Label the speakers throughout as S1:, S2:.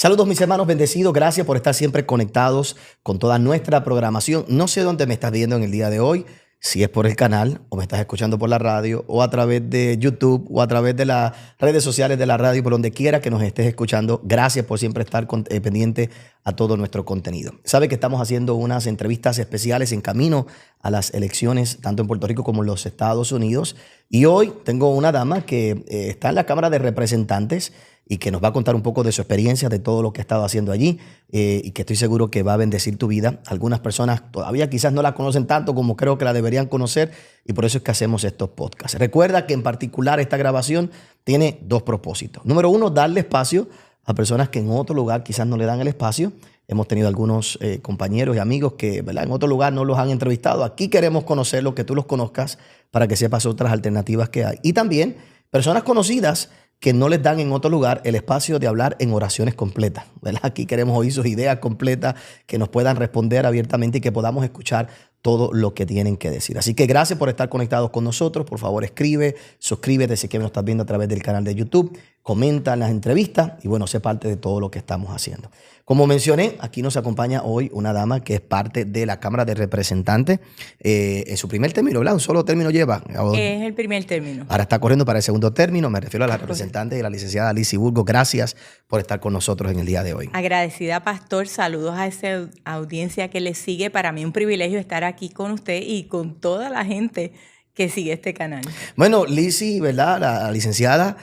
S1: Saludos mis hermanos bendecidos, gracias por estar siempre conectados con toda nuestra programación. No sé dónde me estás viendo en el día de hoy, si es por el canal o me estás escuchando por la radio o a través de YouTube o a través de las redes sociales de la radio, por donde quiera que nos estés escuchando. Gracias por siempre estar pendiente a todo nuestro contenido. Sabe que estamos haciendo unas entrevistas especiales en camino a las elecciones, tanto en Puerto Rico como en los Estados Unidos. Y hoy tengo una dama que está en la Cámara de Representantes y que nos va a contar un poco de su experiencia, de todo lo que ha estado haciendo allí y que estoy seguro que va a bendecir tu vida. Algunas personas todavía quizás no la conocen tanto como creo que la deberían conocer y por eso es que hacemos estos podcasts. Recuerda que en particular esta grabación tiene dos propósitos. Número uno, darle espacio a personas que en otro lugar quizás no le dan el espacio. Hemos tenido algunos compañeros y amigos que, ¿verdad?, en otro lugar no los han entrevistado. Aquí queremos conocerlos, que tú los conozcas para que sepas otras alternativas que hay. Y también personas conocidas que no les dan en otro lugar el espacio de hablar en oraciones completas, ¿verdad? Aquí queremos oír sus ideas completas, que nos puedan responder abiertamente y que podamos escuchar todo lo que tienen que decir. Así que gracias por estar conectados con nosotros. Por favor, escribe, suscríbete si que nos estás viendo a través del canal de YouTube, comenta en las entrevistas y bueno, sé parte de todo lo que estamos haciendo. Como mencioné, aquí nos acompaña hoy una dama que es parte de la Cámara de Representantes en su primer término, ¿verdad? Un solo término lleva.
S2: Es el primer término.
S1: Ahora está corriendo para el segundo término. Me refiero a la representante y la licenciada Lizzy Burgos. Gracias por estar con nosotros en el día de hoy.
S2: Agradecida, pastor. Saludos a esa audiencia que le sigue. Para mí un privilegio estar aquí con usted y con toda la gente que sigue este canal.
S1: Bueno, Lizzy, ¿verdad? La licenciada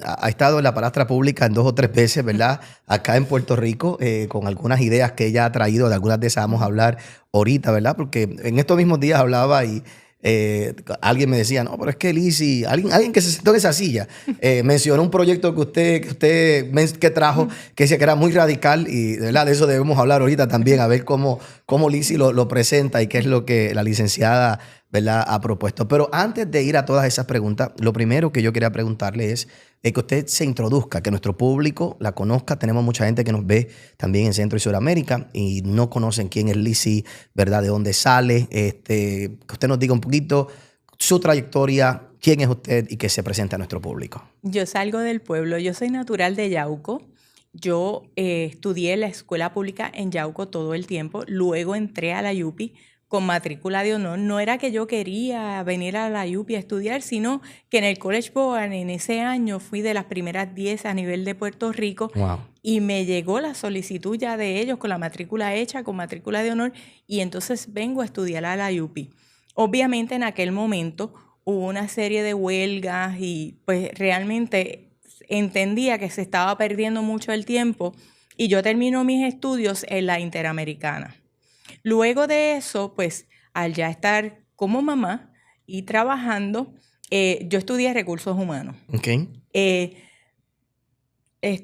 S1: ha estado en la palestra pública en 2 o 3 veces, ¿verdad? Acá en Puerto Rico, con algunas ideas que ella ha traído. De algunas de esas vamos a hablar ahorita, ¿verdad? Porque en estos mismos días hablaba y alguien me decía, no, pero es que Lizzy, alguien que se sentó en esa silla, mencionó un proyecto que trajo, que decía que era muy radical y de verdad de eso debemos hablar ahorita también, a ver cómo Lizzy lo presenta y qué es lo que la licenciada, ¿verdad?, ha propuesto. Pero antes de ir a todas esas preguntas, lo primero que yo quería preguntarle es que usted se introduzca, que nuestro público la conozca. Tenemos mucha gente que nos ve también en Centro y Sudamérica y no conocen quién es Lizzy, ¿verdad?, de dónde sale. Que usted nos diga un poquito su trayectoria, quién es usted y que se presente a nuestro público.
S2: Yo salgo del pueblo, yo soy natural de Yauco. Yo estudié en la escuela pública en Yauco todo el tiempo, luego entré a la UPI con matrícula de honor. No era que yo quería venir a la UPI a estudiar, sino que en el College Board en ese año fui de las primeras 10 a nivel de Puerto Rico.
S1: Wow.
S2: Y me llegó la solicitud ya de ellos con la matrícula hecha, con matrícula de honor, y entonces vengo a estudiar a la UPI. Obviamente en aquel momento hubo una serie de huelgas y pues realmente entendía que se estaba perdiendo mucho el tiempo y yo termino mis estudios en la Interamericana. Luego de eso, pues al ya estar como mamá y trabajando, yo estudié recursos humanos.
S1: Okay.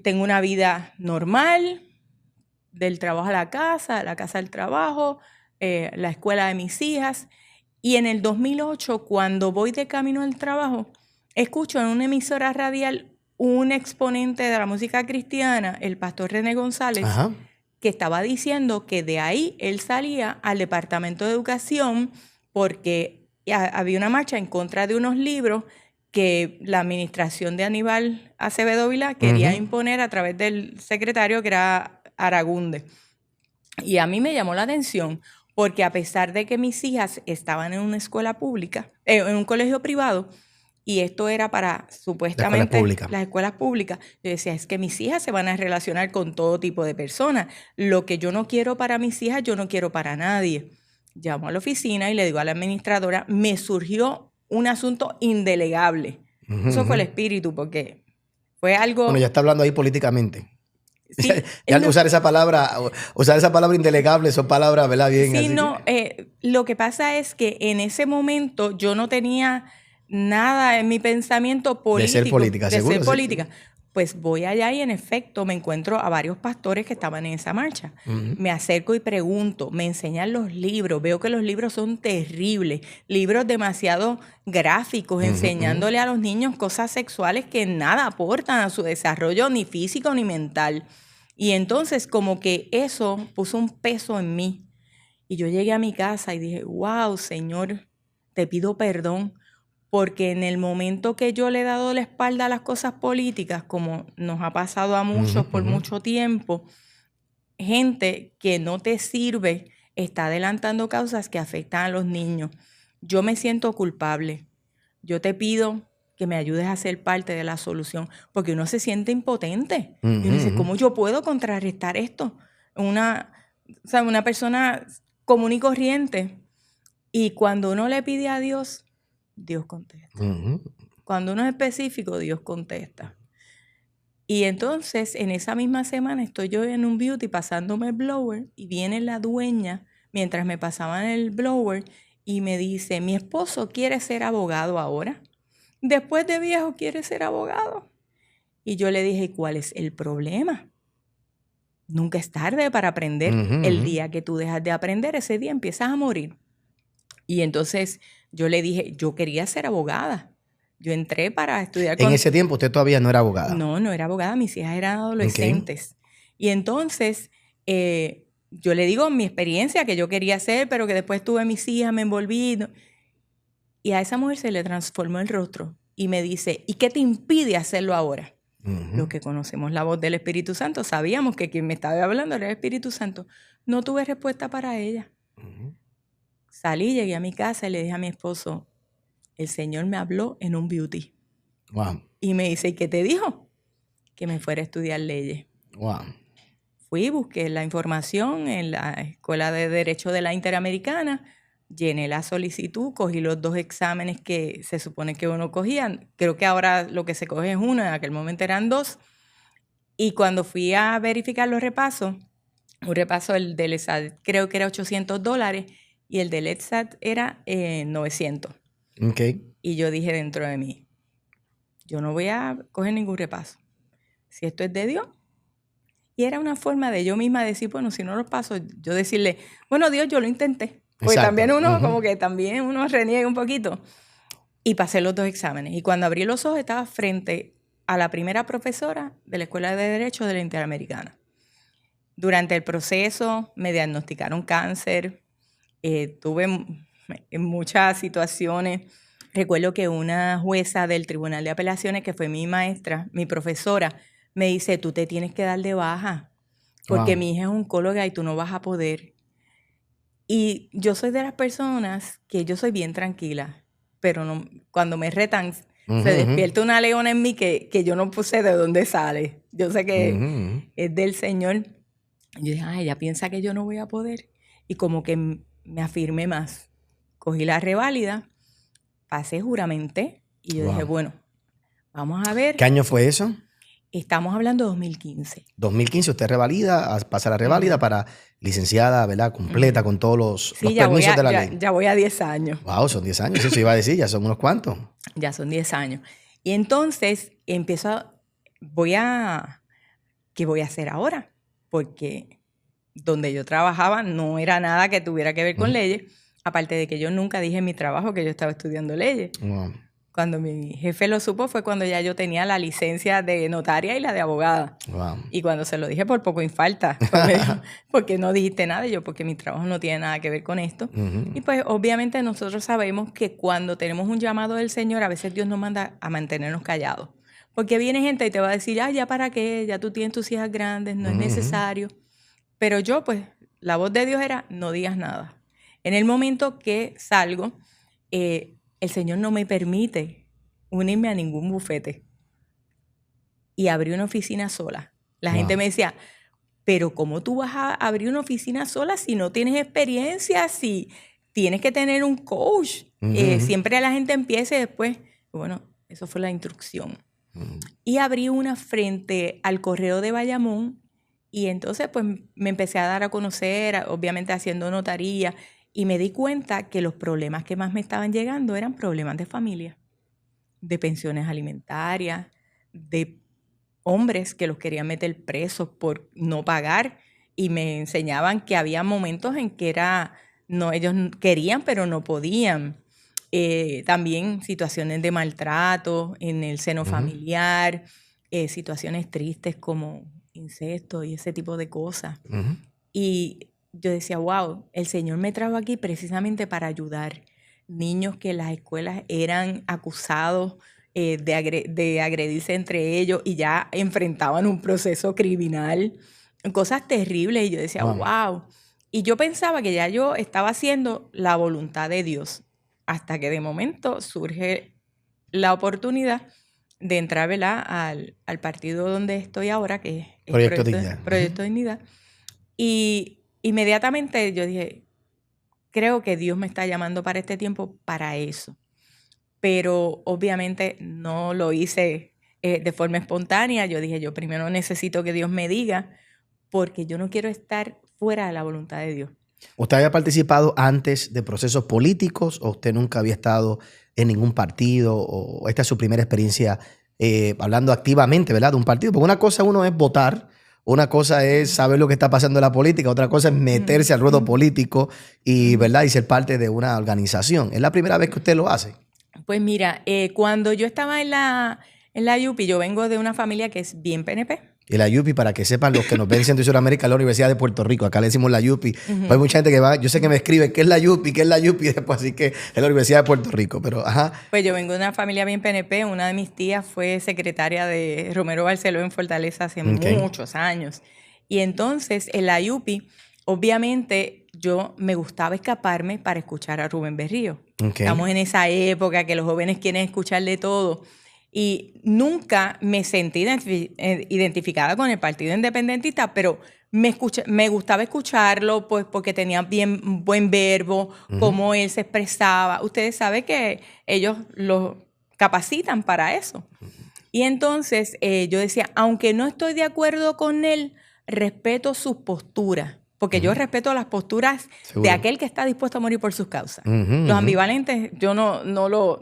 S2: Tengo una vida normal, del trabajo a la casa al trabajo, la escuela de mis hijas. Y en el 2008, cuando voy de camino al trabajo, escucho en una emisora radial un exponente de la música cristiana, el pastor René González,
S1: Ajá.
S2: que estaba diciendo que de ahí él salía al Departamento de Educación porque había una marcha en contra de unos libros que la administración de Aníbal Acevedo Vilá quería imponer a través del secretario, que era Aragunde. Y a mí me llamó la atención porque a pesar de que mis hijas estaban en una escuela pública, en un colegio privado, y esto era para supuestamente las escuelas públicas, yo decía, es que mis hijas se van a relacionar con todo tipo de personas. Lo que yo no quiero para mis hijas, yo no quiero para nadie. Llamo a la oficina y le digo a la administradora, me surgió un asunto indelegable. Eso fue el espíritu, porque fue algo...
S1: Bueno, ya está hablando ahí políticamente.
S2: Sí,
S1: ya usar esa palabra indelegable, son palabras, ¿verdad? Bien.
S2: Sí,
S1: así
S2: no, lo que pasa es que en ese momento yo no tenía nada en mi pensamiento político.
S1: De ser política, seguro.
S2: De ser política. Pues voy allá y en efecto me encuentro a varios pastores que estaban en esa marcha. Me acerco y pregunto, me enseñan los libros, veo que los libros son terribles, libros demasiado gráficos, enseñándole a los niños cosas sexuales que nada aportan a su desarrollo ni físico ni mental. Y entonces como que eso puso un peso en mí. Y yo llegué a mi casa y dije, wow, Señor, te pido perdón porque en el momento que yo le he dado la espalda a las cosas políticas, como nos ha pasado a muchos por mucho tiempo, gente que no te sirve está adelantando causas que afectan a los niños. Yo me siento culpable. Yo te pido que me ayudes a ser parte de la solución, porque uno se siente impotente. Y uno dice, ¿cómo yo puedo contrarrestar esto? Una persona común y corriente. Y cuando uno le pide a Dios, Dios contesta. Cuando uno es específico, Dios contesta. Y entonces, en esa misma semana, estoy yo en un beauty pasándome el blower y viene la dueña, mientras me pasaban el blower, y me dice, mi esposo quiere ser abogado ahora. Después de viejo quiere ser abogado. Y yo le dije, ¿cuál es el problema? Nunca es tarde para aprender. El día que tú dejas de aprender, ese día empiezas a morir. Y entonces yo le dije, yo quería ser abogada. Yo entré para estudiar.
S1: En ese tiempo usted todavía no era abogada.
S2: No era abogada. Mis hijas eran adolescentes. Y entonces yo le digo mi experiencia que yo quería hacer, pero que después tuve mis hijas, me envolví. Y a esa mujer se le transformó el rostro y me dice, ¿y qué te impide hacerlo ahora? Los que conocemos la voz del Espíritu Santo, sabíamos que quien me estaba hablando era el Espíritu Santo. No tuve respuesta para ella. Salí, llegué a mi casa y le dije a mi esposo, el Señor me habló en un beauty.
S1: Wow.
S2: Y me dice, ¿y qué te dijo? Que me fuera a estudiar leyes.
S1: Wow.
S2: Fui, busqué la información en la Escuela de Derecho de la Interamericana, llené la solicitud, cogí los 2 exámenes que se supone que uno cogía. Creo que ahora lo que se coge es uno, en aquel momento eran 2. Y cuando fui a verificar los repasos, un repaso el del ESAT creo que era $800 y el del ESAT era 900.
S1: Okay.
S2: Y yo dije dentro de mí, yo no voy a coger ningún repaso. Si esto es de Dios. Y era una forma de yo misma decir, bueno, si no los paso, yo decirle, bueno, Dios, yo lo intenté. Porque
S1: Exacto.
S2: también uno, como que también uno reniega un poquito. Y pasé los 2 exámenes. Y cuando abrí los ojos, estaba frente a la primera profesora de la Escuela de Derecho de la Interamericana. Durante el proceso me diagnosticaron cáncer. Tuve muchas situaciones. Recuerdo que una jueza del Tribunal de Apelaciones, que fue mi maestra, mi profesora, me dice, tú te tienes que dar de baja, porque mi hija es oncóloga y tú no vas a poder. Y yo soy de las personas que yo soy bien tranquila, pero no, cuando me retan, se despierta una leona en mí que yo no puse de dónde sale. Yo sé que es del Señor. Yo dije, ella piensa que yo no voy a poder. Y como que me afirmé más. Cogí la reválida, pasé, juramenté, y yo dije, bueno, vamos a ver.
S1: ¿Qué año fue eso?
S2: Estamos hablando de 2015.
S1: 2015 usted revalida, pasa la reválida para licenciada, ¿verdad? Completa con todos los permisos de la ley.
S2: Ya voy a 10 años.
S1: Wow, son 10 años. Eso iba a decir, ya son unos cuantos.
S2: Ya son 10 años. Y entonces empiezo, ¿qué voy a hacer ahora? Porque donde yo trabajaba no era nada que tuviera que ver con leyes. Aparte de que yo nunca dije en mi trabajo que yo estaba estudiando leyes. Wow. Cuando mi jefe lo supo fue cuando ya yo tenía la licencia de notaria y la de abogada. Wow. Y cuando se lo dije por poco infalta, porque no dijiste nada, yo porque mi trabajo no tiene nada que ver con esto. Y pues obviamente nosotros sabemos que cuando tenemos un llamado del Señor, a veces Dios nos manda a mantenernos callados. Porque viene gente y te va a decir, ya para qué, ya tú tienes tus hijas grandes, no es necesario. Pero yo pues, la voz de Dios era, no digas nada. En el momento que salgo, el Señor no me permite unirme a ningún bufete. Y abrí una oficina sola. La gente me decía, pero ¿cómo tú vas a abrir una oficina sola si no tienes experiencia? Si tienes que tener un coach. Siempre la gente empieza y después, bueno, eso fue la instrucción. Y abrí una frente al Correo de Bayamón y entonces pues me empecé a dar a conocer, obviamente haciendo notaría. Y me di cuenta que los problemas que más me estaban llegando eran problemas de familia, de pensiones alimentarias, de hombres que los querían meter presos por no pagar. Y me enseñaban que había momentos en que ellos querían pero no podían. También situaciones de maltrato en el seno familiar, situaciones tristes como incesto y ese tipo de cosas. Y yo decía, wow, el Señor me trajo aquí precisamente para ayudar. niños que en las escuelas eran acusados de agredirse entre ellos y ya enfrentaban un proceso criminal, cosas terribles. Y yo decía, wow. Y yo pensaba que ya yo estaba haciendo la voluntad de Dios, hasta que de momento surge la oportunidad de entrar, ¿verdad?, al partido donde estoy ahora, que es Proyecto Dignidad. Y inmediatamente yo dije, creo que Dios me está llamando para este tiempo para eso. Pero obviamente no lo hice de forma espontánea. Yo dije, yo primero necesito que Dios me diga, porque yo no quiero estar fuera de la voluntad de Dios.
S1: ¿Usted había participado antes de procesos políticos o usted nunca había estado en ningún partido o esta es su primera experiencia hablando activamente, ¿verdad?, de un partido? Porque una cosa uno es votar, una cosa es saber lo que está pasando en la política, otra cosa es meterse al ruedo político y, ¿verdad?, y ser parte de una organización. ¿Es la primera vez que usted lo hace?
S2: Pues mira, cuando yo estaba en la UPI, yo vengo de una familia que es bien PNP.
S1: Y la UPI, para que sepan los que nos ven en Centro y Sudamérica, es la Universidad de Puerto Rico. Acá le decimos la UPI. Pues hay mucha gente que va, yo sé que me escribe, ¿qué es la UPI? ¿Qué es la UPI? Después, así que es la Universidad de Puerto Rico. Pero, ajá.
S2: Pues yo vengo de una familia bien PNP. Una de mis tías fue secretaria de Romero Barceló en Fortaleza hace muchos años. Y entonces, en la UPI, obviamente, yo me gustaba escaparme para escuchar a Rubén Berrío. Estamos en esa época que los jóvenes quieren escuchar de todo. Y nunca me sentí identificada con el Partido Independentista, pero me gustaba escucharlo pues, porque tenía bien buen verbo, cómo él se expresaba. Ustedes saben que ellos lo capacitan para eso. Y entonces yo decía, aunque no estoy de acuerdo con él, respeto sus posturas. Porque yo respeto las posturas de aquel que está dispuesto a morir por sus causas. Los ambivalentes, yo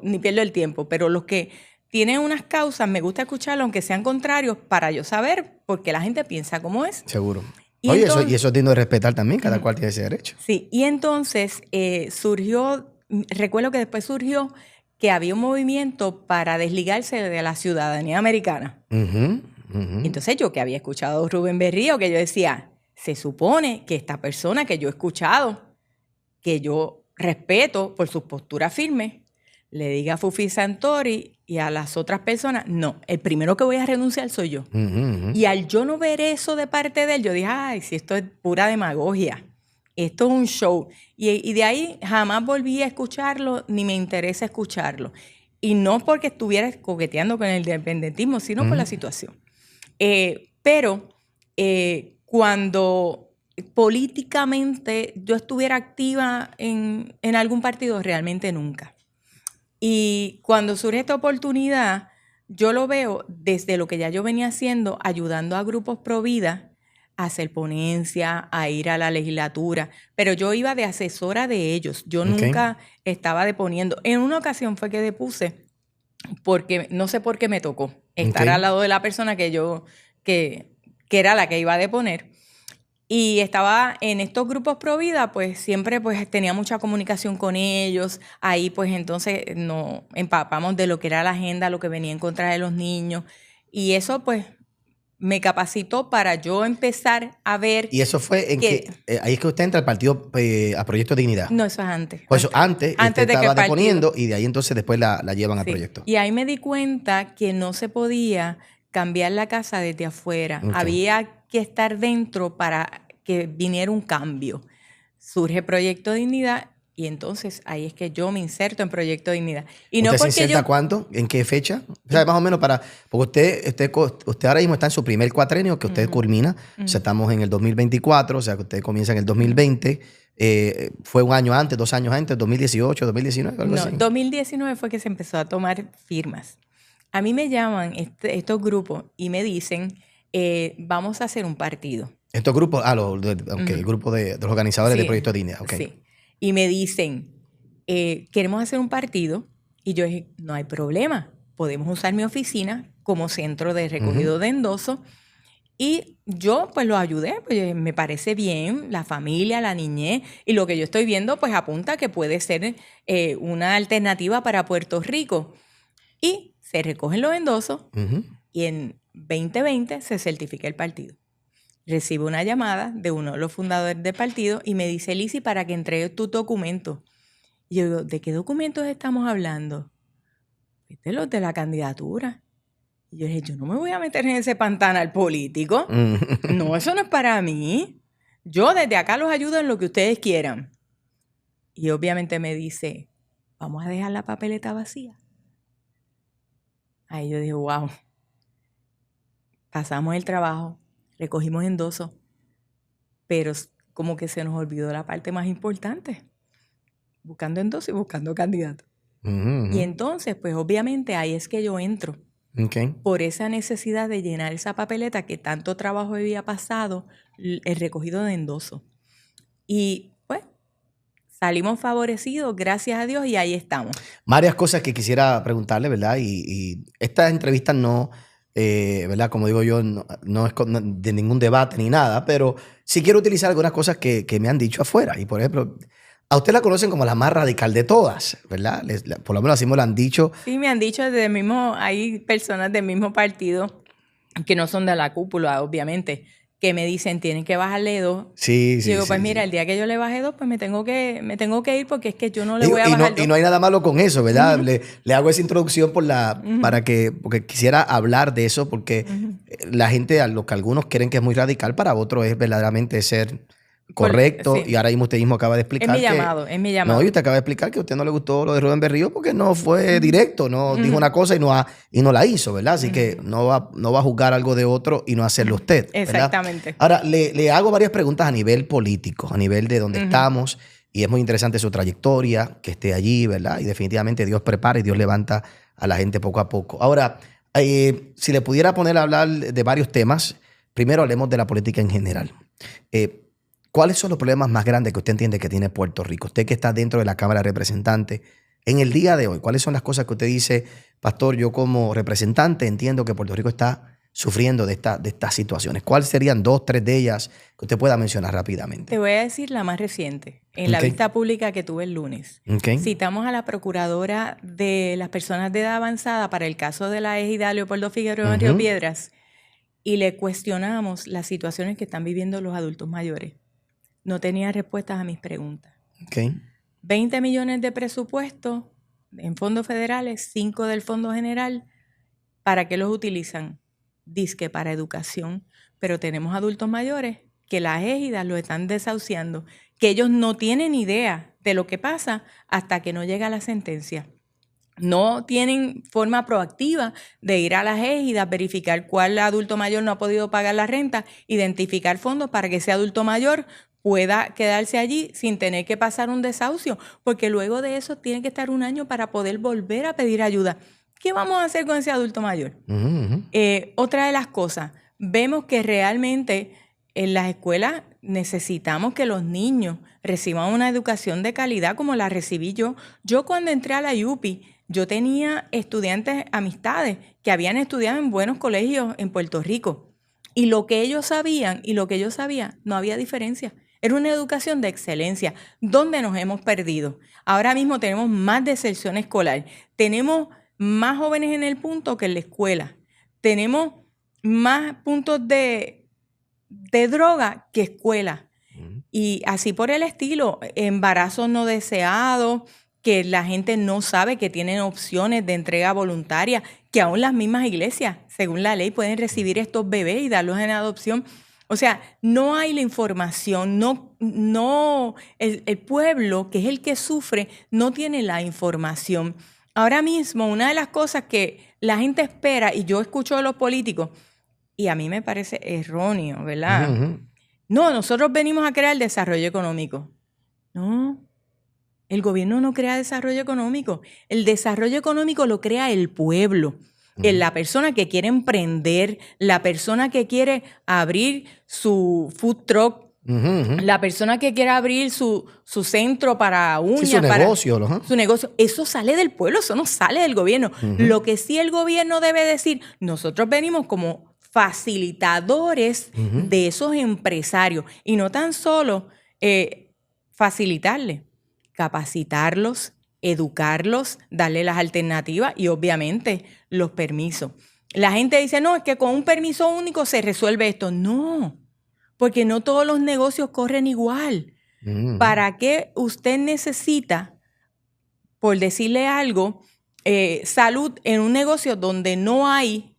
S2: ni pierdo el tiempo, pero los que tienen unas causas, me gusta escucharlo, aunque sean contrarios, para yo saber por qué la gente piensa como es.
S1: Seguro. Oye, entonces, eso es digno de respetar también, cada cual tiene ese derecho.
S2: Sí, y entonces recuerdo que después surgió que había un movimiento para desligarse de la ciudadanía americana. Entonces yo que había escuchado a Rubén Berrío, que yo decía, se supone que esta persona que yo he escuchado, que yo respeto por sus posturas firmes, le diga a Fufi Santori y a las otras personas, no, el primero que voy a renunciar soy yo. Y al yo no ver eso de parte de él, yo dije, ay, si esto es pura demagogia, esto es un show. Y de ahí jamás volví a escucharlo, ni me interesa escucharlo. Y no porque estuviera coqueteando con el independentismo, sino por la situación. Pero cuando políticamente yo estuviera activa en algún partido, realmente nunca. Y cuando surge esta oportunidad, yo lo veo desde lo que ya yo venía haciendo, ayudando a grupos pro vida a hacer ponencia, a ir a la legislatura, pero yo iba de asesora de ellos. Yo nunca estaba deponiendo. En una ocasión fue que depuse, porque no sé por qué me tocó estar al lado de la persona que era la que iba a deponer. Y estaba en estos grupos pro vida, pues siempre pues tenía mucha comunicación con ellos. Ahí pues entonces nos empapamos de lo que era la agenda, lo que venía en contra de los niños. Y eso pues me capacitó para yo empezar a ver...
S1: ¿Y eso fue en que ahí es que usted entra al partido, a Proyecto Dignidad?
S2: No, eso es antes.
S1: Pues antes usted de estaba deponiendo y de ahí entonces después la llevan al proyecto.
S2: Y ahí me di cuenta que no se podía cambiar la casa desde afuera. Había que estar dentro para que viniera un cambio. Surge Proyecto Dignidad y entonces ahí es que yo me inserto en Proyecto Dignidad. Y
S1: ¿Usted se inserta cuánto? ¿En qué fecha? O sea, más o menos porque usted ahora mismo está en su primer cuatrenio que usted culmina. O sea, estamos en el 2024, o sea, que usted comienza en el 2020. ¿Fue un año antes, 2 años antes, 2018, 2019? Algo así.
S2: 2019 fue que se empezó a tomar firmas. A mí me llaman estos grupos y me dicen, vamos a hacer un partido.
S1: Estos grupos, el grupo de los organizadores de Proyecto Dignidad.
S2: Sí. Y me dicen, queremos hacer un partido. Y yo dije, no hay problema. Podemos usar mi oficina como centro de recogido de endosos. Y yo pues lo ayudé, pues me parece bien, la familia, la niñez. Y lo que yo estoy viendo pues apunta que puede ser una alternativa para Puerto Rico. Y se recogen los endosos y en 2020 se certifica el partido. Recibo una llamada de uno de los fundadores del partido y me dice, Lizzy, para que entregues tu documento. Y yo digo, ¿de qué documentos estamos hablando? De los de la candidatura. Y yo dije, yo no me voy a meter en ese pantanal político. No, eso no es para mí. Yo desde acá los ayudo en lo que ustedes quieran. Y obviamente me dice, vamos a dejar la papeleta vacía. Ahí yo dije, wow. Pasamos el trabajo, recogimos endosos, pero como que se nos olvidó la parte más importante. Buscando endosos y buscando candidatos. Y entonces, pues obviamente ahí es que yo entro. Por esa necesidad de llenar esa papeleta que tanto trabajo había pasado, el recogido de endosos. Y pues salimos favorecidos, gracias a Dios, y ahí estamos.
S1: Varias cosas que quisiera preguntarle, ¿verdad? Y esta entrevista no, ¿verdad? Como digo yo, no es de ningún debate ni nada, pero sí quiero utilizar algunas cosas que me han dicho afuera. Y por ejemplo, a usted la conocen como la más radical de todas, ¿verdad? Por lo menos así me lo han dicho.
S2: Sí, me han dicho desde el mismo, hay personas del mismo partido que no son de la cúpula, obviamente, que me dicen, tienen que bajarle 2.
S1: Sí,
S2: y digo, pues mira, el día que yo le baje 2, pues me tengo que ir porque es que yo no le voy a bajar 2.
S1: Y no hay nada malo con eso, ¿verdad? Le hago esa introducción porque quisiera hablar de eso, porque la gente, a lo que algunos creen que es muy radical, para otros es verdaderamente ser correcto. Sí. Y ahora mismo usted mismo acaba de explicar
S2: es mi llamado.
S1: No, y usted acaba de explicar que a usted no le gustó lo de Rubén Berrío porque no fue directo, no dijo una cosa y no la hizo, ¿verdad? Así que no va a juzgar algo de otro y no hacerlo usted, ¿verdad?
S2: Exactamente.
S1: Ahora, le hago varias preguntas a nivel político, a nivel de donde estamos, y es muy interesante su trayectoria, que esté allí, ¿verdad? Y definitivamente Dios prepara y Dios levanta a la gente poco a poco. Ahora, si le pudiera poner a hablar de varios temas, primero hablemos de la política en general. ¿Cuáles son los problemas más grandes que usted entiende que tiene Puerto Rico? Usted que está dentro de la Cámara de Representantes, en el día de hoy, ¿cuáles son las cosas que usted dice, pastor, yo como representante entiendo que Puerto Rico está sufriendo de estas situaciones? ¿Cuáles serían 2, 3 de ellas que usted pueda mencionar rápidamente?
S2: Te voy a decir la más reciente. En la vista pública que tuve el lunes, citamos a la procuradora de las personas de edad avanzada para el caso de la ejida Leopoldo Figueroa en Río Piedras y le cuestionamos las situaciones que están viviendo los adultos mayores. No tenía respuestas a mis preguntas. 20 millones de presupuesto en fondos federales, 5 del Fondo General. ¿Para qué los utilizan? Dizque para educación. Pero tenemos adultos mayores que las égidas los están desahuciando, que ellos no tienen idea de lo que pasa hasta que no llega la sentencia. No tienen forma proactiva de ir a las égidas, verificar cuál adulto mayor no ha podido pagar la renta, identificar fondos para que ese adulto mayor pueda quedarse allí sin tener que pasar un desahucio, porque luego de eso tiene que estar 1 año para poder volver a pedir ayuda. ¿Qué vamos a hacer con ese adulto mayor? Otra de las cosas, vemos que realmente en las escuelas necesitamos que los niños reciban una educación de calidad como la recibí yo. Yo cuando entré a la UPI, yo tenía estudiantes, amistades, que habían estudiado en buenos colegios en Puerto Rico. Y lo que ellos sabían y lo que yo sabía, no había diferencia. Era una educación de excelencia. ¿Dónde nos hemos perdido? Ahora mismo tenemos más deserción escolar. Tenemos más jóvenes en el punto que en la escuela. Tenemos más puntos de droga que escuela. Y así por el estilo, embarazos no deseados, que la gente no sabe que tienen opciones de entrega voluntaria, que aún las mismas iglesias, según la ley, pueden recibir estos bebés y darlos en adopción. O sea, no hay la información, el pueblo, que es el que sufre, no tiene la información. Ahora mismo, una de las cosas que la gente espera, y yo escucho de los políticos, y a mí me parece erróneo, ¿verdad? No, nosotros venimos a crear desarrollo económico. No, el gobierno no crea desarrollo económico. El desarrollo económico lo crea el pueblo. La persona que quiere emprender, la persona que quiere abrir su food truck, la persona que quiere abrir su centro para uñas.
S1: Sí, su
S2: negocio. Eso sale del pueblo, eso no sale del gobierno. Lo que sí el gobierno debe decir, nosotros venimos como facilitadores de esos empresarios y no tan solo facilitarles, capacitarlos, educarlos, darle las alternativas y obviamente los permisos. La gente dice, no, es que con un permiso único se resuelve esto. No, porque no todos los negocios corren igual. ¿Para qué usted necesita por decirle algo, salud en un negocio donde no hay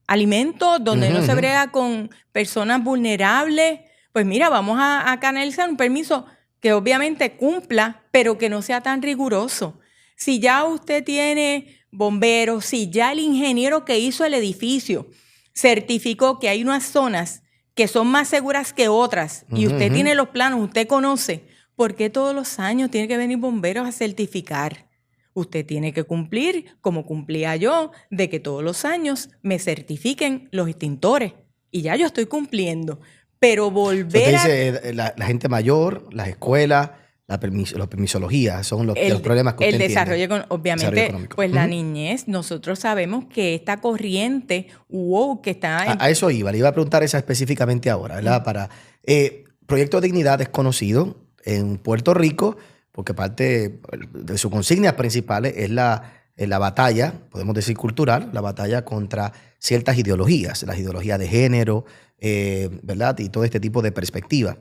S2: alimentos, donde no se brega con personas vulnerables, pues mira, vamos a canalizar un permiso que obviamente cumpla, pero que no sea tan riguroso. Si ya usted tiene bomberos, si ya el ingeniero que hizo el edificio certificó que hay unas zonas que son más seguras que otras, y usted tiene los planos, usted conoce, ¿por qué todos los años tiene que venir bomberos a certificar? Usted tiene que cumplir, como cumplía yo, de que todos los años me certifiquen los extintores. Y ya yo estoy cumpliendo. Pero volver
S1: dice, la gente mayor, las escuelas, la permisología, son los problemas que usted
S2: entiende. El desarrollo, obviamente,
S1: desarrollo
S2: pues la niñez, nosotros sabemos que esta corriente, que está...
S1: A eso iba, le iba a preguntar esa específicamente ahora, ¿verdad? Proyecto Dignidad es conocido en Puerto Rico, porque parte de sus consignas principales es la batalla, podemos decir cultural, la batalla contra ciertas ideologías, las ideologías de género, ¿verdad? Y todo este tipo de perspectivas.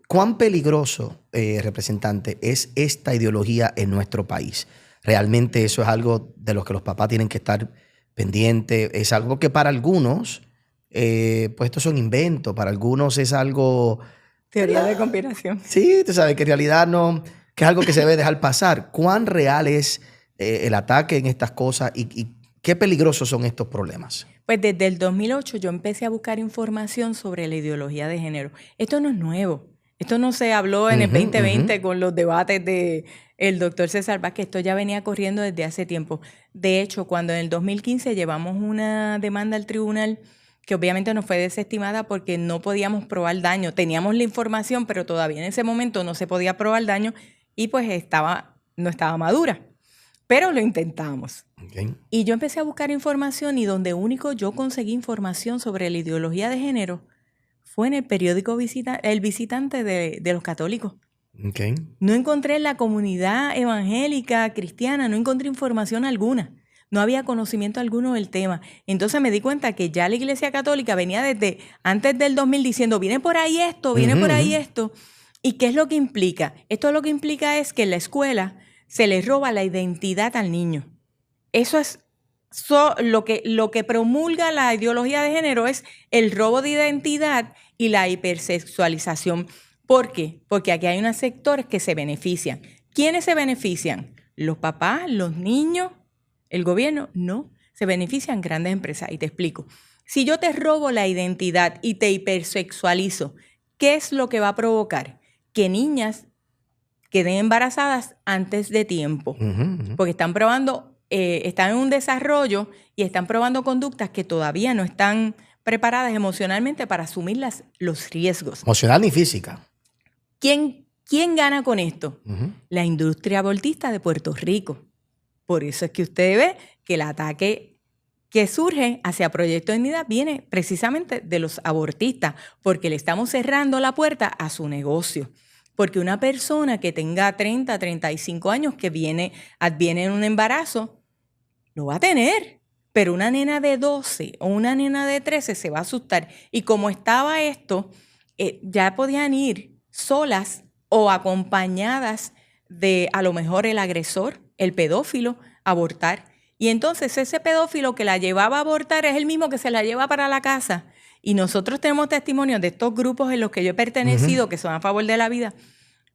S1: ¿Cuán peligroso, representante, es esta ideología en nuestro país? Realmente eso es algo de lo que los papás tienen que estar pendientes. Es algo que para algunos, pues estos son inventos, para algunos es algo...
S2: Teoría de conspiración.
S1: Sí, tú sabes que en realidad no, que es algo que se debe dejar pasar. ¿Cuán real es el ataque en estas cosas y qué peligrosos son estos problemas?
S2: Pues desde el 2008 yo empecé a buscar información sobre la ideología de género. Esto no es nuevo. Esto no se habló en el 2020 con los debates del doctor César Vázquez. Esto ya venía corriendo desde hace tiempo. De hecho, cuando en el 2015 llevamos una demanda al tribunal, que obviamente nos fue desestimada porque no podíamos probar daño. Teníamos la información, pero todavía en ese momento no se podía probar daño y pues no estaba madura. Pero lo intentamos.
S1: Okay.
S2: Y yo empecé a buscar información y donde único yo conseguí información sobre la ideología de género fue en el periódico El Visitante de los católicos.
S1: Okay.
S2: No encontré en la comunidad evangélica, cristiana, no encontré información alguna. No había conocimiento alguno del tema. Entonces me di cuenta que ya la Iglesia Católica venía desde antes del 2000 diciendo, viene por ahí esto, viene por ahí esto. ¿Y qué es lo que implica? Esto lo que implica es que en la escuela se le roba la identidad al niño. Eso es lo que promulga la ideología de género, es el robo de identidad y la hipersexualización. ¿Por qué? Porque aquí hay unos sectores que se benefician. ¿Quiénes se benefician? Los papás, los niños, el gobierno. No, se benefician grandes empresas. Y te explico. Si yo te robo la identidad y te hipersexualizo, ¿qué es lo que va a provocar? Que niñas queden embarazadas antes de tiempo. Porque están probando, están en un desarrollo y están probando conductas que todavía no están preparadas emocionalmente para asumir los riesgos.
S1: Emocional ni física.
S2: ¿Quién gana con esto? La industria abortista de Puerto Rico. Por eso es que usted ve que el ataque que surge hacia Proyecto Dignidad viene precisamente de los abortistas, porque le estamos cerrando la puerta a su negocio. Porque una persona que tenga 30, 35 años que adviene en un embarazo, lo va a tener. Pero una nena de 12 o una nena de 13 se va a asustar. Y como estaba esto, ya podían ir solas o acompañadas de a lo mejor el agresor, el pedófilo, a abortar. Y entonces ese pedófilo que la llevaba a abortar es el mismo que se la lleva para la casa. Y nosotros tenemos testimonios de estos grupos en los que yo he pertenecido, que son a favor de la vida,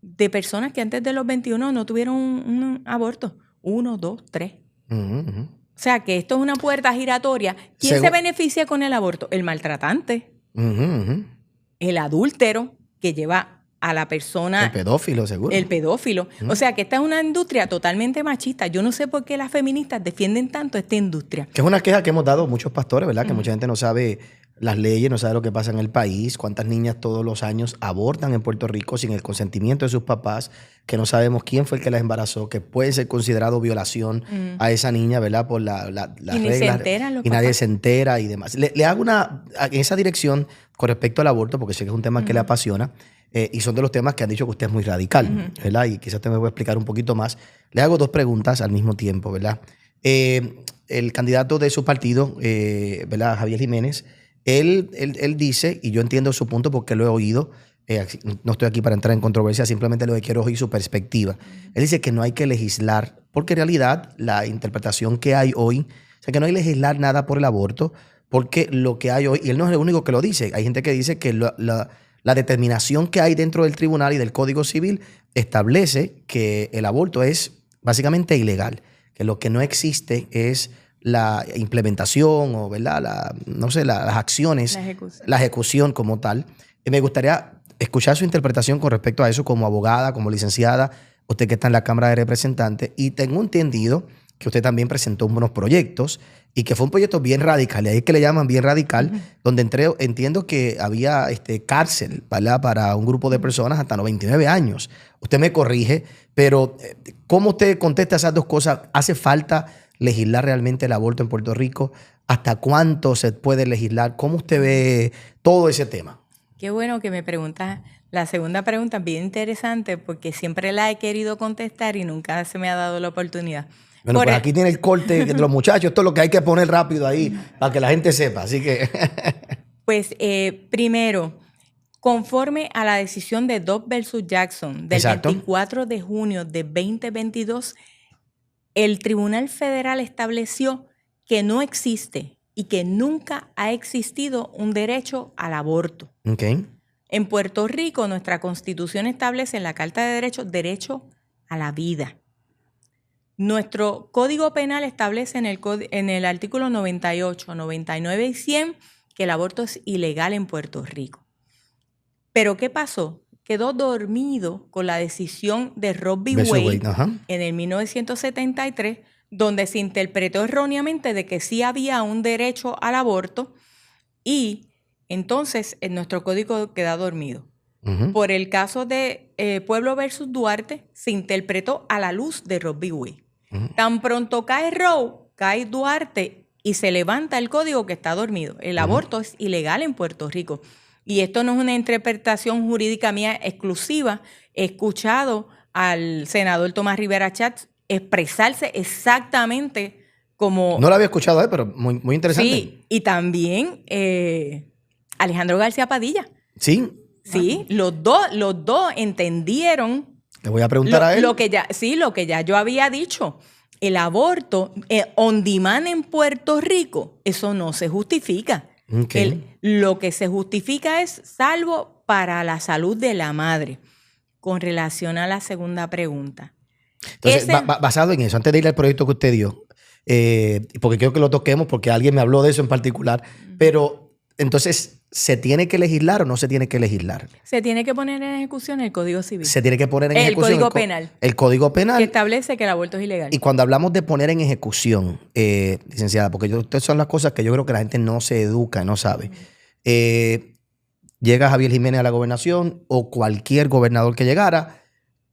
S2: de personas que antes de los 21 no tuvieron un aborto. 1, 2, 3. O sea, que esto es una puerta giratoria. ¿Quién se beneficia con el aborto? El maltratante, el adúltero que lleva a la persona...
S1: El pedófilo, seguro.
S2: El pedófilo. O sea, que esta es una industria totalmente machista. Yo no sé por qué las feministas defienden tanto esta industria.
S1: Que es una queja que hemos dado muchos pastores, ¿verdad? Que mucha gente no sabe las leyes, no sabe lo que pasa en el país, cuántas niñas todos los años abortan en Puerto Rico sin el consentimiento de sus papás, que no sabemos quién fue el que las embarazó, que puede ser considerado violación a esa niña, ¿verdad? Por las reglas. Y nadie se entera y demás. Le hago en esa dirección con respecto al aborto, porque sé que es un tema que le apasiona, y son de los temas que han dicho que usted es muy radical, ¿verdad? Y quizás usted me puede explicar un poquito más. Le hago 2 preguntas al mismo tiempo, ¿verdad? El candidato de su partido, ¿verdad? Javier Jiménez, él dice, y yo entiendo su punto porque lo he oído, no estoy aquí para entrar en controversia, simplemente lo que quiero oír su perspectiva. Él dice que no hay que legislar, porque en realidad la interpretación que hay hoy, o sea, que no hay que legislar nada por el aborto, porque lo que hay hoy, y él no es el único que lo dice, hay gente que dice que la determinación que hay dentro del tribunal y del Código Civil establece que el aborto es básicamente ilegal, que lo que no existe es la implementación o, ¿verdad? No sé, las acciones, la ejecución como tal. Y me gustaría escuchar su interpretación con respecto a eso como abogada, como licenciada, usted que está en la Cámara de Representantes, y tengo entendido que usted también presentó unos proyectos y que fue un proyecto bien radical, y ahí es que le llaman bien radical, donde entiendo que había cárcel, ¿verdad?, para un grupo de personas hasta 99 años. Usted me corrige, pero ¿cómo usted contesta esas dos cosas? ¿Hace falta legislar realmente el aborto en Puerto Rico? ¿Hasta cuánto se puede legislar? ¿Cómo usted ve todo ese tema?
S2: Qué bueno que me preguntas. La segunda pregunta es bien interesante porque siempre la he querido contestar y nunca se me ha dado la oportunidad.
S1: Bueno, pues aquí tiene el corte de los muchachos. Esto es lo que hay que poner rápido ahí para que la gente sepa. Así que...
S2: Pues primero, conforme a la decisión de Dobbs versus Jackson del 24 de junio de 2022, el Tribunal Federal estableció que no existe y que nunca ha existido un derecho al aborto.
S1: Okay.
S2: En Puerto Rico, nuestra Constitución establece en la Carta de Derechos derecho a la vida. Nuestro Código Penal establece en el artículo 98, 99 y 100 que el aborto es ilegal en Puerto Rico. ¿Pero qué pasó? Quedó dormido con la decisión de Roe v. Wade en el 1973, donde se interpretó erróneamente de que sí había un derecho al aborto y entonces en nuestro código queda dormido. Por el caso de Pueblo versus Duarte, se interpretó a la luz de Roe v. Wade. Tan pronto cae Roe, cae Duarte y se levanta el código que está dormido. El aborto es ilegal en Puerto Rico. Y esto no es una interpretación jurídica mía exclusiva. He escuchado al senador Tomás Rivera Schatz expresarse exactamente como...
S1: No lo había escuchado, pero muy, muy interesante.
S2: Sí, y también Alejandro García Padilla.
S1: Sí.
S2: Sí, los dos entendieron...
S1: Le voy a preguntar a él.
S2: Lo que ya yo había dicho. El aborto on demand en Puerto Rico, eso no se justifica. Okay. Lo que se justifica es salvo para la salud de la madre. Con relación a la segunda pregunta.
S1: Entonces, basado en eso, antes de ir al proyecto que usted dio, porque quiero que lo toquemos porque alguien me habló de eso en particular, pero entonces... ¿Se tiene que legislar o no se tiene que legislar?
S2: Se tiene que poner en ejecución el Código Civil.
S1: Se tiene que poner en ejecución
S2: el Código Penal.
S1: El Código Penal.
S2: Que establece que el aborto es ilegal.
S1: Y cuando hablamos de poner en ejecución, licenciada, porque estas son las cosas que yo creo que la gente no se educa, no sabe. Llega Javier Jiménez a la gobernación o cualquier gobernador que llegara,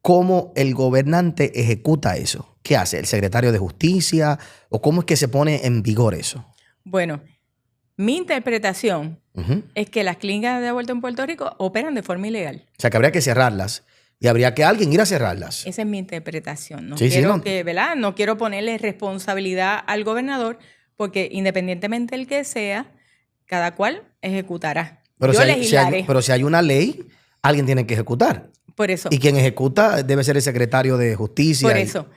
S1: ¿cómo el gobernante ejecuta eso? ¿Qué hace? ¿El secretario de Justicia? ¿O cómo es que se pone en vigor eso?
S2: Bueno, mi interpretación es que las clínicas de aborto en Puerto Rico operan de forma ilegal.
S1: O sea, que habría que cerrarlas y habría que alguien ir a cerrarlas.
S2: Esa es mi interpretación. No quiero ponerle responsabilidad al gobernador porque independientemente del que sea, cada cual ejecutará.
S1: Pero si hay una ley, alguien tiene que ejecutar.
S2: Por eso.
S1: Y quien ejecuta debe ser el secretario de Justicia.
S2: Por eso.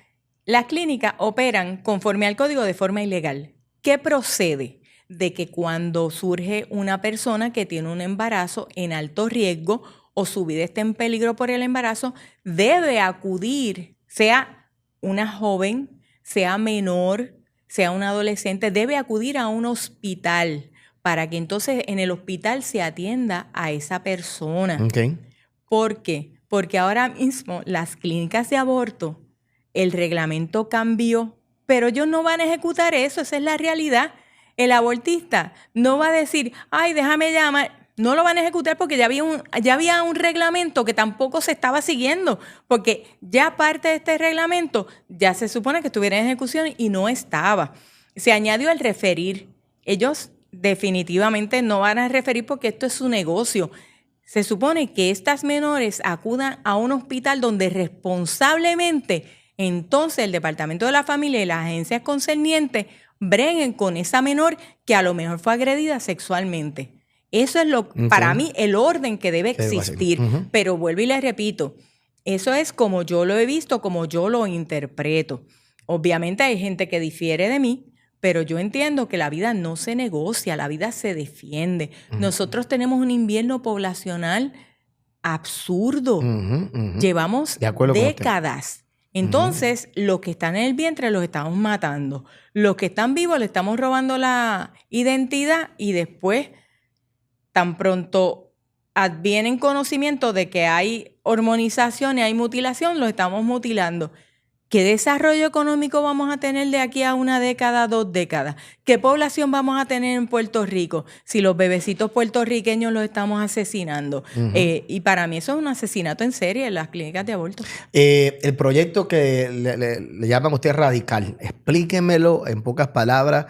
S2: Las clínicas operan conforme al código de forma ilegal. ¿Qué procede? De que cuando surge una persona que tiene un embarazo en alto riesgo o su vida está en peligro por el embarazo, debe acudir, sea una joven, sea menor, sea un adolescente, debe acudir a un hospital para que entonces en el hospital se atienda a esa persona.
S1: Okay.
S2: ¿Por qué? Porque ahora mismo las clínicas de aborto, el reglamento cambió, pero ellos no van a ejecutar eso, esa es la realidad. El abortista no va a decir, ay, déjame llamar. No lo van a ejecutar porque ya había un reglamento que tampoco se estaba siguiendo, porque ya parte de este reglamento ya se supone que estuviera en ejecución y no estaba. Se añadió el referir. Ellos definitivamente no van a referir porque esto es su negocio. Se supone que estas menores acudan a un hospital donde responsablemente entonces el Departamento de la Familia y las agencias concernientes breguen con esa menor que a lo mejor fue agredida sexualmente. Eso es para mí el orden que debe existir.
S1: Uh-huh.
S2: Pero vuelvo y les repito, eso es como yo lo he visto, como yo lo interpreto. Obviamente hay gente que difiere de mí, pero yo entiendo que la vida no se negocia, la vida se defiende.
S1: Uh-huh.
S2: Nosotros tenemos un invierno poblacional absurdo. Llevamos décadas. Entonces, los que están en el vientre los estamos matando. Los que están vivos le estamos robando la identidad y después, tan pronto advienen conocimiento de que hay hormonización y hay mutilación, los estamos mutilando. ¿Qué desarrollo económico vamos a tener de aquí a 1 década, 2 décadas? ¿Qué población vamos a tener en Puerto Rico si los bebecitos puertorriqueños los estamos asesinando?
S1: Uh-huh.
S2: Y para mí eso es un asesinato en serie en las clínicas de aborto.
S1: El proyecto que le llaman a usted radical, explíquemelo en pocas palabras.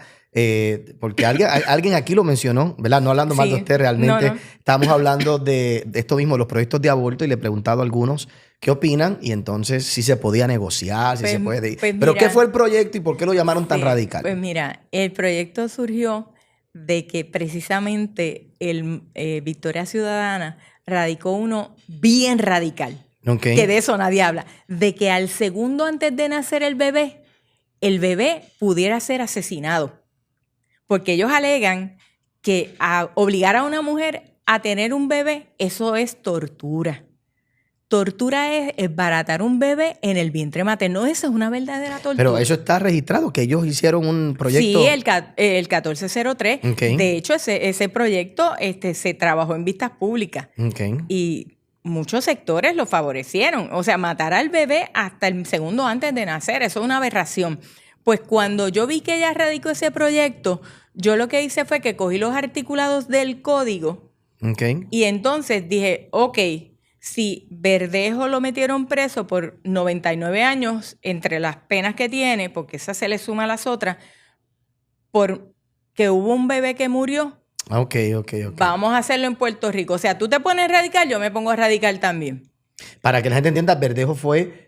S1: Porque alguien aquí lo mencionó, ¿verdad? No hablando mal de usted realmente. No. Estábamos hablando de esto mismo, los proyectos de aborto, y le he preguntado a algunos qué opinan, y entonces si se podía negociar, si se puede. Pero mira, ¿qué fue el proyecto y por qué lo llamaron tan radical?
S2: Pues mira, el proyecto surgió de que precisamente Victoria Ciudadana radicó uno bien radical.
S1: Okay.
S2: Que de eso nadie habla. De que al segundo antes de nacer el bebé pudiera ser asesinado. Porque ellos alegan que obligar a una mujer a tener un bebé, eso es tortura. Tortura es esbaratar un bebé en el vientre materno. Eso es una verdadera tortura.
S1: Pero eso está registrado, que ellos hicieron un proyecto.
S2: Sí, el 1403.
S1: Okay.
S2: De hecho, ese proyecto se trabajó en vistas públicas.
S1: Okay.
S2: Y muchos sectores lo favorecieron. O sea, matar al bebé hasta el segundo antes de nacer, eso es una aberración. Pues cuando yo vi que ella radicó ese proyecto, yo lo que hice fue que cogí los articulados del código.
S1: Okay.
S2: Y entonces dije, ok, si Verdejo lo metieron preso por 99 años, entre las penas que tiene, porque esa se le suma a las otras, por que hubo un bebé que murió,
S1: Okay.
S2: Vamos a hacerlo en Puerto Rico. O sea, tú te pones radical, yo me pongo radical también.
S1: Para que la gente entienda, Verdejo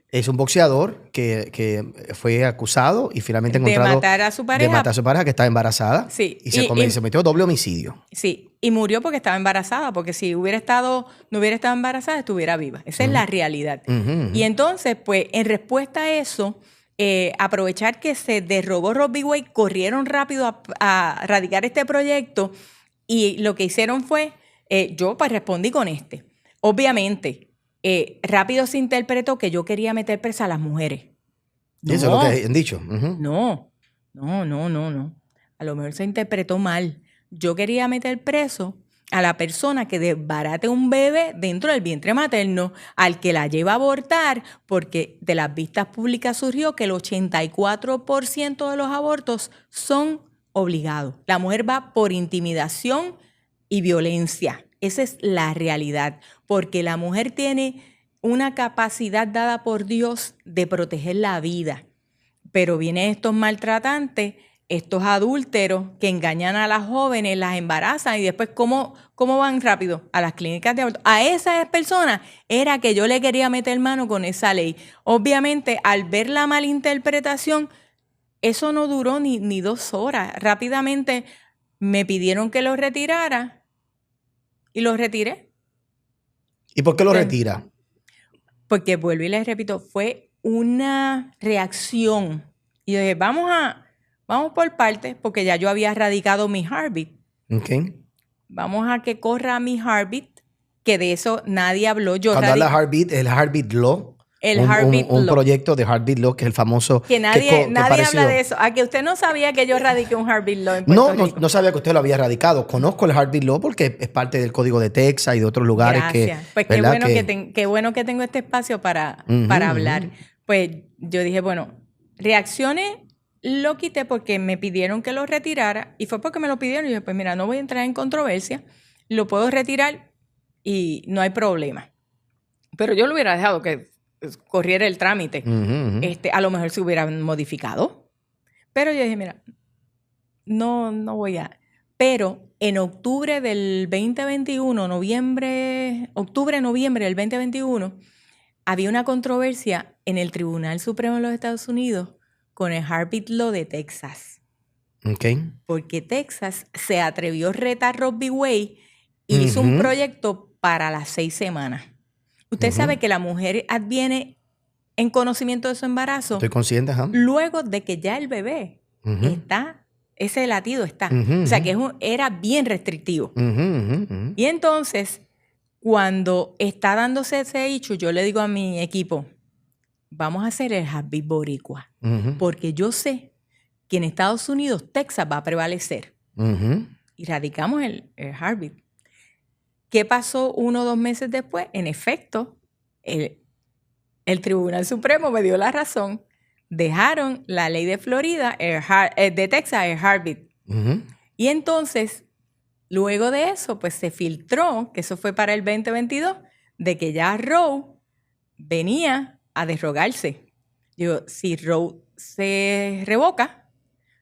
S1: es un boxeador que fue acusado y finalmente encontrado
S2: de matar a su pareja
S1: que estaba embarazada.
S2: Sí.
S1: Y se cometió doble homicidio.
S2: Sí, y murió porque estaba embarazada, porque si no hubiera estado embarazada, estuviera viva. Esa es la realidad. Y entonces, pues, en respuesta a eso, aprovechar que se derogó Roe v. Wade, corrieron rápido a radicar este proyecto y lo que hicieron fue, yo pues respondí con Obviamente, rápido se interpretó que yo quería meter presa a las mujeres.
S1: No. Eso es lo que han dicho.
S2: No. A lo mejor se interpretó mal. Yo quería meter preso a la persona que desbarate un bebé dentro del vientre materno, al que la lleva a abortar, porque de las vistas públicas surgió que el 84% de los abortos son obligados. La mujer va por intimidación y violencia. Esa es la realidad, porque la mujer tiene una capacidad dada por Dios de proteger la vida. Pero vienen estos maltratantes, estos adúlteros que engañan a las jóvenes, las embarazan y después ¿cómo van rápido? A las clínicas de aborto. A esas personas era que yo le quería meter mano con esa ley. Obviamente, al ver la malinterpretación, eso no duró ni 2 horas. Rápidamente me pidieron que lo retirara y lo retiré.
S1: ¿Y por qué lo retira?
S2: Porque, vuelvo y les repito, fue una reacción. Y yo dije, vamos por partes, porque ya yo había radicado mi Heartbeat.
S1: Okay.
S2: Vamos a que corra mi Heartbeat, que de eso nadie habló.
S1: Cuando habla Heartbeat, el Heartbeat Law. Un proyecto de Heartbeat Law, que es el famoso...
S2: Que nadie habla de eso. ¿A que usted no sabía que yo radiqué un Heartbeat Law en Puerto Rico?
S1: No sabía que usted lo había radicado. Conozco el Heartbeat Law porque es parte del código de Texas y de otros lugares.
S2: Gracias. Pues qué bueno que tengo este espacio para hablar. Pues yo dije, bueno, reaccioné, lo quité porque me pidieron que lo retirara y fue porque me lo pidieron. Y yo dije, pues mira, no voy a entrar en controversia, lo puedo retirar y no hay problema. Pero yo lo hubiera dejado que corriera el trámite. A lo mejor se hubieran modificado. Pero yo dije, mira, no voy a... Pero en octubre del 2021, octubre-noviembre del 2021, había una controversia en el Tribunal Supremo de los Estados Unidos con el Heartbeat Law de Texas.
S1: Okay.
S2: Porque Texas se atrevió a retar Roe v. Wade y hizo un proyecto para las 6 semanas. Usted sabe que la mujer adviene en conocimiento de su embarazo.
S1: Estoy consciente, ajá.
S2: Luego de que ya el bebé está, ese latido está. O sea, que era bien restrictivo. Y entonces, cuando está dándose ese hecho, yo le digo a mi equipo, vamos a hacer el Heartbeat boricua. Porque yo sé que en Estados Unidos, Texas va a prevalecer. Y radicamos el Heartbeat. ¿Qué pasó 1 o 2 meses después? En efecto, el Tribunal Supremo me dio la razón. Dejaron la ley de Florida, de Texas, el Heartbeat. Y entonces, luego de eso, pues se filtró, que eso fue para el 2022, de que ya Roe venía a derrogarse. Digo, si Roe se revoca,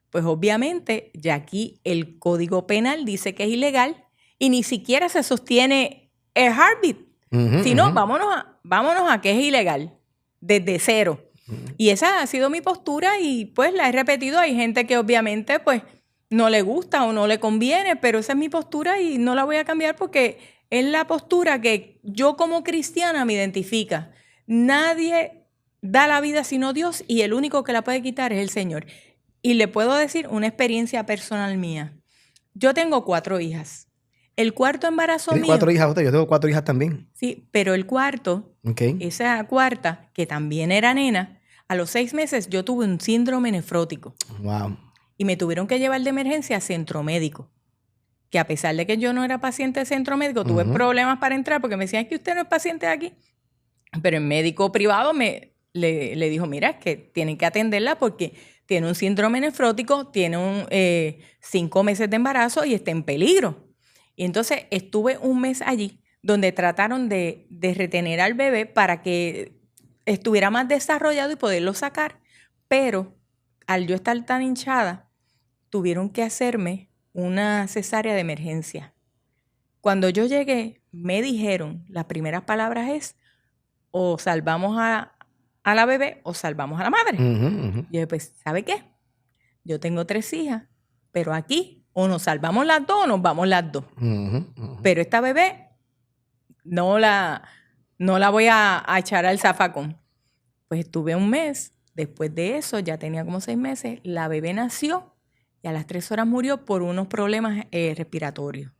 S2: pues obviamente ya aquí el Código Penal dice que es ilegal y ni siquiera se sostiene el Heartbeat. Sino, vámonos a que es ilegal, desde cero. Y esa ha sido mi postura y pues la he repetido. Hay gente que obviamente pues no le gusta o no le conviene, pero esa es mi postura y no la voy a cambiar porque es la postura que yo como cristiana me identifica. Nadie da la vida sino Dios y el único que la puede quitar es el Señor. Y le puedo decir una experiencia personal mía. Yo tengo 4 hijas. El cuarto embarazo mío...
S1: 4 hijas usted? Yo tengo 4 hijas también.
S2: Sí, pero el cuarto, esa cuarta, que también era nena, a los 6 meses yo tuve un síndrome nefrótico.
S1: Wow.
S2: Y me tuvieron que llevar de emergencia a centro médico. Que a pesar de que yo no era paciente de centro médico, tuve problemas para entrar porque me decían que usted no es paciente de aquí. Pero el médico privado le dijo, mira, es que tienen que atenderla porque tiene un síndrome nefrótico, tiene 5 meses de embarazo y está en peligro. Y entonces estuve 1 mes allí donde trataron de retener al bebé para que estuviera más desarrollado y poderlo sacar. Pero al yo estar tan hinchada, tuvieron que hacerme una cesárea de emergencia. Cuando yo llegué, me dijeron, las primeras palabras es, o salvamos a la bebé o salvamos a la madre. Yo dije, pues, ¿sabe qué? Yo tengo 3 hijas, pero aquí o nos salvamos las 2 o nos vamos las 2. Pero esta bebé no la voy a echar al zafacón. Pues estuve 1 mes. Después de eso, ya tenía como 6 meses. La bebé nació y a las 3 horas murió por unos problemas respiratorios.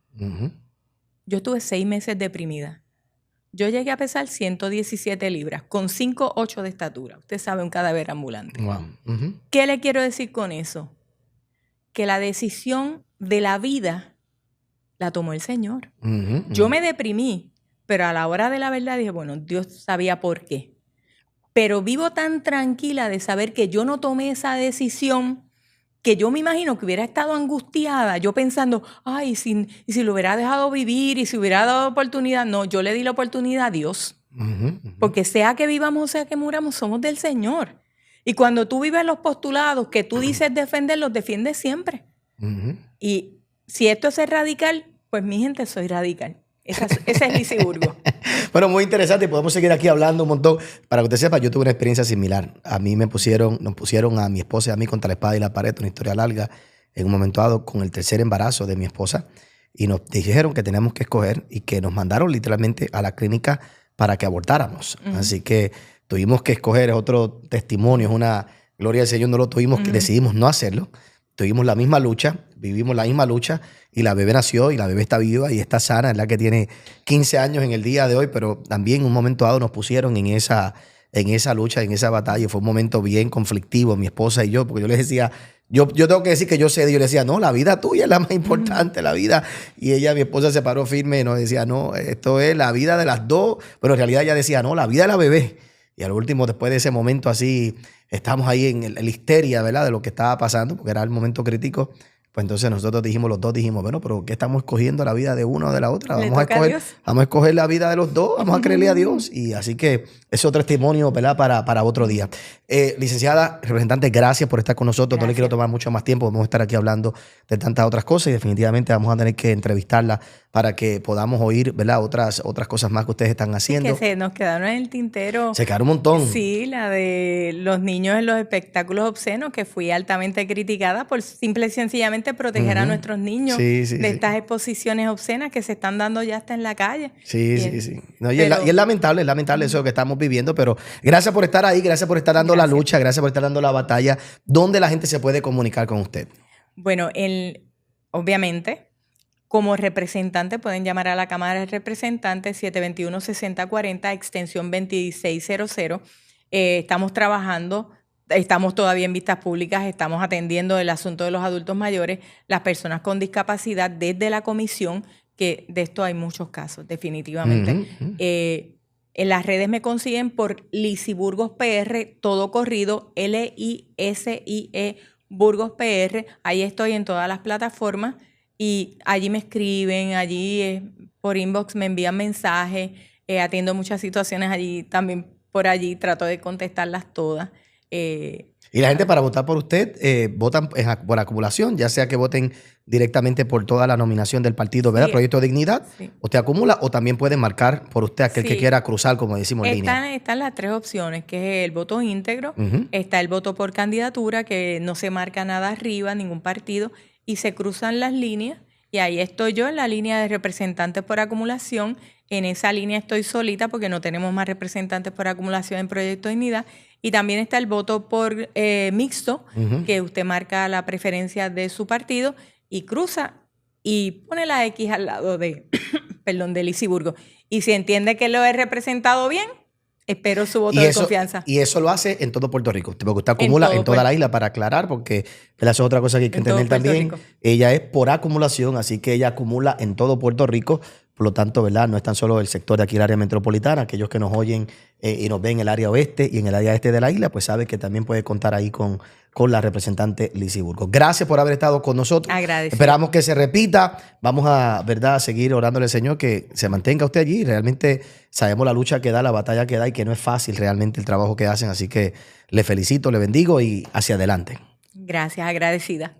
S2: Yo estuve 6 meses deprimida. Yo llegué a pesar 117 libras, con 5'8" de estatura. Usted sabe, un cadáver ambulante.
S1: Wow.
S2: ¿Qué le quiero decir con eso? Que la decisión de la vida la tomó el Señor. Yo me deprimí, pero a la hora de la verdad dije, bueno, Dios sabía por qué. Pero vivo tan tranquila de saber que yo no tomé esa decisión, que yo me imagino que hubiera estado angustiada, yo pensando, ay, y si lo hubiera dejado vivir, y si hubiera dado oportunidad. No, yo le di la oportunidad a Dios. Porque sea que vivamos o sea que muramos, somos del Señor. Y cuando tú vives los postulados que tú dices defender, los defiendes siempre. Y si esto es ser radical, pues mi gente, soy radical. Ese es Lizy Burgos.
S1: Bueno, muy interesante. Podemos seguir aquí hablando un montón. Para que usted sepa, yo tuve una experiencia similar. A mí nos pusieron a mi esposa y a mí contra la espada y la pared, una historia larga, en un momento dado con el 3er embarazo de mi esposa. Y nos dijeron que teníamos que escoger y que nos mandaron literalmente a la clínica para que abortáramos. Así que tuvimos que escoger, otro testimonio, es una gloria al Señor, no lo tuvimos, que decidimos no hacerlo. Tuvimos la misma lucha, vivimos la misma lucha y la bebé nació y la bebé está viva y está sana, es la que tiene 15 años en el día de hoy, pero también en un momento dado nos pusieron en esa lucha, en esa batalla. Fue un momento bien conflictivo, mi esposa y yo, porque yo les decía, yo tengo que decir que yo cedí, yo le decía, no, la vida tuya es la más importante, la vida. Y ella, mi esposa, se paró firme y nos decía, no, esto es la vida de las dos, pero en realidad ella decía, no, la vida de la bebé. Y al último, después de ese momento así, estamos ahí en la histeria, ¿verdad? De lo que estaba pasando, porque era el momento crítico. Pues entonces nosotros los dos dijimos, bueno, pero ¿qué estamos escogiendo? ¿La vida de uno o de la otra? Vamos a escoger la vida de los dos, vamos a creerle a Dios. Y así que es otro testimonio, ¿verdad? Para otro día. Licenciada, representante, gracias por estar con nosotros. Gracias. No le quiero tomar mucho más tiempo, vamos a estar aquí hablando de tantas otras cosas y definitivamente vamos a tener que entrevistarla para que podamos oír, ¿verdad? Otras cosas más que ustedes están haciendo.
S2: Es que nos quedaron en el tintero.
S1: Se quedaron un montón.
S2: Sí, la de los niños en los espectáculos obscenos, que fui altamente criticada por simple y sencillamente definitivamente proteger a nuestros niños
S1: Sí, sí,
S2: de
S1: sí.
S2: estas exposiciones obscenas que se están dando ya hasta en la calle.
S1: Sí,
S2: Y
S1: sí,
S2: es-
S1: sí. No, y
S2: pero-
S1: es lamentable eso que estamos viviendo, pero gracias por estar ahí, gracias por estar dando la
S2: Gracias.
S1: lucha, gracias por estar dando la batalla. ¿Dónde la gente se puede comunicar con usted?
S2: Bueno, obviamente, como representante pueden llamar a la Cámara de Representantes 721-6040, extensión 2600. Estamos trabajando, estamos todavía en vistas públicas, estamos atendiendo el asunto de los adultos mayores, las personas con discapacidad desde la comisión, que de esto hay muchos casos, definitivamente. En las redes me consiguen por Lizy Burgos PR, todo corrido, LISIE Burgos PR. Ahí estoy en todas las plataformas y allí me escriben, allí por inbox me envían mensajes, atiendo muchas situaciones allí, también por allí trato de contestarlas todas.
S1: Y la gente para votar por usted, votan por acumulación, ya sea que voten directamente por toda la nominación del partido, ¿verdad?
S2: Sí.
S1: Proyecto de Dignidad,
S2: Sí.
S1: usted acumula o también pueden marcar por usted aquel que
S2: Sí.
S1: quiera cruzar, como decimos en línea.
S2: Están las tres opciones, que es el voto íntegro,
S1: Ujú.
S2: está el voto por candidatura, que no se marca nada arriba, ningún partido, y se cruzan las líneas, y ahí estoy yo en la línea de representantes por acumulación. En esa línea estoy solita porque no tenemos más representantes por acumulación en Proyecto de Dignidad. Y también está el voto por mixto, que usted marca la preferencia de su partido y cruza y pone la X al lado de, perdón, de Lizy Burgos. Y si entiende que lo he representado bien, espero su voto de confianza.
S1: Y eso lo hace en todo Puerto Rico, porque usted acumula en toda la isla, para aclarar, porque ¿verdad? Eso es otra cosa que hay que
S2: En todo
S1: entender
S2: Puerto
S1: también.
S2: Rico.
S1: Ella es por acumulación, así que ella acumula en todo Puerto Rico. Por lo tanto, ¿verdad? No es tan solo el sector de aquí, el área metropolitana. Aquellos que nos oyen y nos ven en el área oeste y en el área este de la isla, pues sabe que también puede contar ahí con la representante Lizy Burgos. Gracias por haber estado con nosotros.
S2: Agradecida.
S1: Esperamos que se repita. Vamos a, ¿verdad?, a seguir orándole al Señor que se mantenga usted allí. Realmente sabemos la lucha que da, la batalla que da y que no es fácil realmente el trabajo que hacen. Así que le felicito, le bendigo y hacia adelante.
S2: Gracias, agradecida.